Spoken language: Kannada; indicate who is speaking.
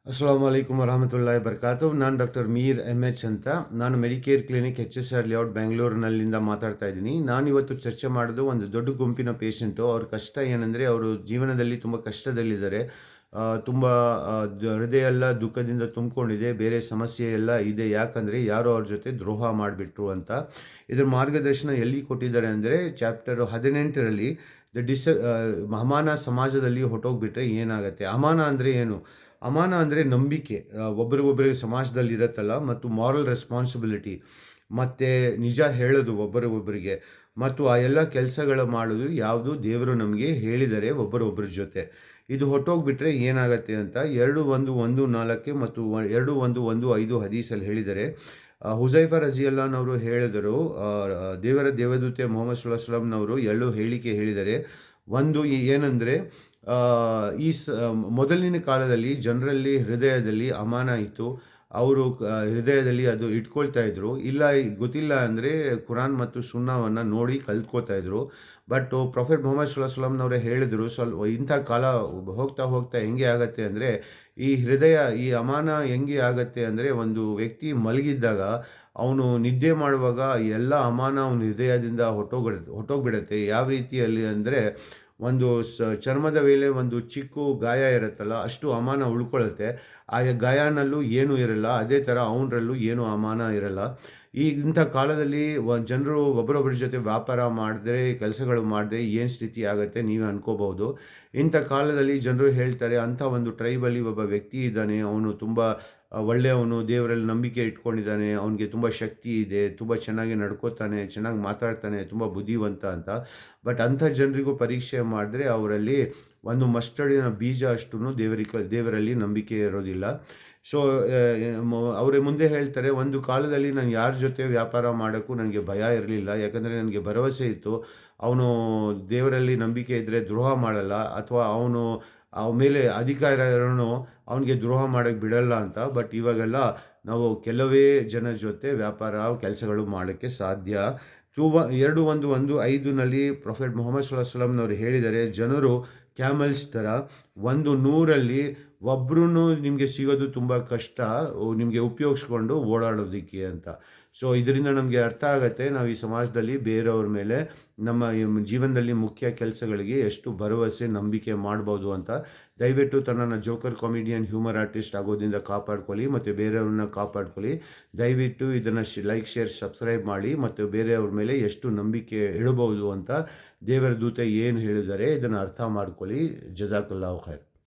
Speaker 1: ಅಸ್ಸಲಾಮು ಅಲೈಕುಮ್ ವರಹಮತುಲ್ಲಾಹಿ ಬರ್ಕಾತು. ನಾನು ಡಾಕ್ಟರ್ ಮೀರ್ ಎಚ್ ಅಂತ. ನಾನು ಮೆಡಿಕೇರ್ ಕ್ಲಿನಿಕ್ HSR ಲೇಔಟ್ ಬೆಂಗಳೂರಿನಲ್ಲಿಂದ ಮಾತಾಡ್ತಾ ಇದ್ದೀನಿ. ನಾನಿವತ್ತು ಚರ್ಚೆ ಮಾಡೋದು ಒಂದು ದೊಡ್ಡ ಗುಂಪಿನ ಪೇಷಂಟು. ಅವ್ರ ಕಷ್ಟ ಏನಂದರೆ, ಅವರು ಜೀವನದಲ್ಲಿ ತುಂಬ ಕಷ್ಟದಲ್ಲಿದ್ದಾರೆ. ತುಂಬ ಹೃದಯ ಎಲ್ಲ ದುಃಖದಿಂದ ತುಂಬಿಕೊಂಡಿದೆ, ಬೇರೆ ಸಮಸ್ಯೆ ಎಲ್ಲ ಇದೆ. ಯಾಕಂದರೆ ಯಾರೋ ಅವ್ರ ಜೊತೆ ದ್ರೋಹ ಮಾಡಿಬಿಟ್ರು ಅಂತ. ಇದರ ಮಾರ್ಗದರ್ಶನ ಎಲ್ಲಿ ಕೊಟ್ಟಿದ್ದಾರೆ ಅಂದರೆ, ಚಾಪ್ಟರ್ 18ರಲ್ಲಿ ಅಮಾನ ಸಮಾಜದಲ್ಲಿ ಹೊಟ್ಟೋಗ್ಬಿಟ್ರೆ ಏನಾಗುತ್ತೆ. ಅಮಾನ ಅಂದರೆ ಏನು? ಅಮಾನ ಅಂದರೆ ನಂಬಿಕೆ, ಒಬ್ಬರಿಗೊಬ್ಬರಿಗೆ ಸಮಾಜದಲ್ಲಿ ಇರುತ್ತಲ್ಲ, ಮತ್ತು ಮಾರಲ್ ರೆಸ್ಪಾನ್ಸಿಬಿಲಿಟಿ, ಮತ್ತು ನಿಜ ಹೇಳೋದು ಒಬ್ಬರಿಗೊಬ್ಬರಿಗೆ, ಮತ್ತು ಆ ಎಲ್ಲ ಕೆಲಸಗಳು ಮಾಡೋದು ಯಾವುದು ದೇವರು ನಮಗೆ ಹೇಳಿದರೆ ಒಬ್ಬರೊಬ್ಬರ ಜೊತೆ. ಇದು ಹೊಟ್ಟೋಗ್ಬಿಟ್ರೆ ಏನಾಗುತ್ತೆ ಅಂತ 2:1:1:4 ಮತ್ತು 2:1:1:5 ಹದೀಸಲ್ಲಿ ಹೇಳಿದರೆ. ಹುಜೈಫಾ ರಜಿಯಲ್ಲಾನವರು ಹೇಳಿದರು, ದೇವರ ದೇವದೂತೆ ಮೊಹಮ್ಮದ್ ಸಲ್ಲಲ್ಲಾಹು ಅಲೈಹಿ ವಸಲ್ಲಂನವರು ಹೇಳಿಕೆ ಹೇಳಿದರೆ. ಒಂದು ಏನಂದರೆ, ಈ ಮೊದಲಿನ ಕಾಲದಲ್ಲಿ ಜನರಲ್ಲಿ ಹೃದಯದಲ್ಲಿ ಅಮಾನ ಇತ್ತು. ಅವರು ಹೃದಯದಲ್ಲಿ ಅದು ಇಟ್ಕೊಳ್ತಾ ಇದ್ರು. ಇಲ್ಲ ಗೊತ್ತಿಲ್ಲ ಅಂದರೆ ಕುರಾನ್ ಮತ್ತು ಸುನ್ನವನ್ನು ನೋಡಿ ಕಲ್ತ್ಕೋತಾ ಇದ್ರು. ಬಟ್ ಪ್ರೊಫೆಟ್ ಮೊಹಮ್ಮದ್ ಸಲ್ಲಲ್ಲಾಹು ಅಲೈಹಿ ವಸಲ್ಲಂನವರೇ ಹೇಳಿದರು, ಇಂಥ ಕಾಲ ಹೋಗ್ತಾ ಹೋಗ್ತಾ ಹೆಂಗೆ ಆಗತ್ತೆ ಅಂದರೆ, ಈ ಹೃದಯ, ಈ ಅಮಾನ ಹೆಂಗೆ ಆಗತ್ತೆ ಅಂದರೆ, ಒಂದು ವ್ಯಕ್ತಿ ಮಲಗಿದ್ದಾಗ ಅವನು ನಿದ್ದೆ ಮಾಡುವಾಗ ಎಲ್ಲ ಅಮಾನ ಅವನ ಹೃದಯದಿಂದ ಹೊಟ್ಟೋಗ್ಬಿಡತ್ತೆ. ಯಾವ ರೀತಿಯಲ್ಲಿ ಅಂದರೆ, ಒಂದು ಚರ್ಮದ ಮೇಲೆ ಒಂದು ಚಿಕ್ಕ ಗಾಯ ಇರುತ್ತಲ್ಲ, ಅಷ್ಟು ಅಮಾನ ಉಳ್ಕೊಳ್ಳುತ್ತೆ. ಆ ಗಾಯನಲ್ಲೂ ಏನೂ ಇರಲ್ಲ. ಅದೇ ಥರ ಅವನರಲ್ಲೂ ಏನೂ ಅಮಾನ ಇರಲ್ಲ. ಇಂಥ ಕಾಲದಲ್ಲಿ ಜನರು ಒಬ್ಬರೊಬ್ಬರ ಜೊತೆ ವ್ಯಾಪಾರ ಮಾಡಿದ್ರೆ, ಕೆಲಸಗಳು ಮಾಡಿದ್ರೆ ಏನು ಸ್ಥಿತಿ ಆಗುತ್ತೆ ನೀವೇ ಅನ್ಕೋಬಹುದು. ಇಂಥ ಕಾಲದಲ್ಲಿ ಜನರು ಹೇಳ್ತಾರೆ, ಅಂಥ ಒಂದು ಟ್ರೈಬಲ್ಲಿ ಒಬ್ಬ ವ್ಯಕ್ತಿ ಇದ್ದಾನೆ, ಅವನು ತುಂಬ ಒಳ್ಳೆಯವನು, ದೇವರಲ್ಲಿ ನಂಬಿಕೆ ಇಟ್ಕೊಂಡಿದ್ದಾನೆ, ಅವನಿಗೆ ತುಂಬ ಶಕ್ತಿ ಇದೆ, ತುಂಬ ಚೆನ್ನಾಗಿ ನಡ್ಕೋತಾನೆ, ಚೆನ್ನಾಗಿ ಮಾತಾಡ್ತಾನೆ, ತುಂಬ ಬುದ್ಧಿವಂತ ಅಂತ. ಬಟ್ ಅಂಥ ಜನರಿಗೂ ಪರೀಕ್ಷೆ ಮಾಡಿದ್ರೆ ಅವರಲ್ಲಿ ಒಂದು ಮಸ್ಟರ್ಡಿನ ಬೀಜ ಅಷ್ಟು ದೇವರಲ್ಲಿ ನಂಬಿಕೆ ಇರೋದಿಲ್ಲ. ಸೊ ಅವರ ಮುಂದೆ ಹೇಳ್ತಾರೆ, ಒಂದು ಕಾಲದಲ್ಲಿ ನಾನು ಯಾರ ಜೊತೆ ವ್ಯಾಪಾರ ಮಾಡೋಕ್ಕೂ ನನಗೆ ಭಯ ಇರಲಿಲ್ಲ. ಯಾಕಂದರೆ ನನಗೆ ಭರವಸೆ ಇತ್ತು, ಅವನು ದೇವರಲ್ಲಿ ನಂಬಿಕೆ ಇದ್ದರೆ ದ್ರೋಹ ಮಾಡಲ್ಲ, ಅಥವಾ ಅವನ ಮೇಲೆ ಅಧಿಕಾರ ಇರೋನು ಅವನಿಗೆ ದ್ರೋಹ ಮಾಡೋಕ್ಕೆ ಬಿಡಲ್ಲ ಅಂತ. ಬಟ್ ಇವಾಗೆಲ್ಲ ನಾವು ಕೆಲವೇ ಜನ ಜೊತೆ ವ್ಯಾಪಾರ ಕೆಲಸಗಳು ಮಾಡೋಕ್ಕೆ ಸಾಧ್ಯ. 2:1:1:5ನಲ್ಲಿ ಪ್ರೊಫೆಟ್ ಮೊಹಮ್ಮದ್ ಸಲ್ಲಲ್ಲಾಹು ಅಲೈಹಿ ವಸಲ್ಲಂನವರು ಹೇಳಿದ್ದಾರೆ, ಜನರು ಕ್ಯಾಮಲ್ಸ್ ಥರ, 100ರಲ್ಲಿ ಒಬ್ಬರೂ ನಿಮಗೆ ಸಿಗೋದು ತುಂಬ ಕಷ್ಟ, ನಿಮಗೆ ಉಪಯೋಗಿಸ್ಕೊಂಡು ಓಡಾಡೋದಕ್ಕೆ ಅಂತ. ಸೊ ಇದರಿಂದ ನಮಗೆ ಅರ್ಥ ಆಗುತ್ತೆ, ನಾವು ಈ ಸಮಾಜದಲ್ಲಿ ಬೇರೆಯವ್ರ ಮೇಲೆ ನಮ್ಮ ಜೀವನದಲ್ಲಿ ಮುಖ್ಯ ಕೆಲಸಗಳಿಗೆ ಎಷ್ಟು ಭರವಸೆ ನಂಬಿಕೆ ಮಾಡ್ಬೋದು ಅಂತ. ದಯವಿಟ್ಟು ತನ್ನನ್ನು ಜೋಕರ್ ಕಾಮಿಡಿಯನ್ ಹ್ಯೂಮರ್ ಆರ್ಟಿಸ್ಟ್ ಆಗೋದ್ರಿಂದ ಕಾಪಾಡ್ಕೊಳ್ಳಿ, ಮತ್ತು ಬೇರೆಯವ್ರನ್ನ ಕಾಪಾಡ್ಕೊಳ್ಳಿ. ದಯವಿಟ್ಟು ಇದನ್ನು ಲೈಕ್, ಶೇರ್, ಸಬ್ಸ್ಕ್ರೈಬ್ ಮಾಡಿ, ಮತ್ತು ಬೇರೆಯವ್ರ ಮೇಲೆ ಎಷ್ಟು ನಂಬಿಕೆ ಇಡಬಹುದು ಅಂತ ದೇವರ ದೂತ ಏನು ಹೇಳಿದ್ದಾರೆ ಇದನ್ನು ಅರ್ಥ ಮಾಡ್ಕೊಳ್ಳಿ. ಜಜಾಕಲ್ಲಾಹು ಖೈರ್.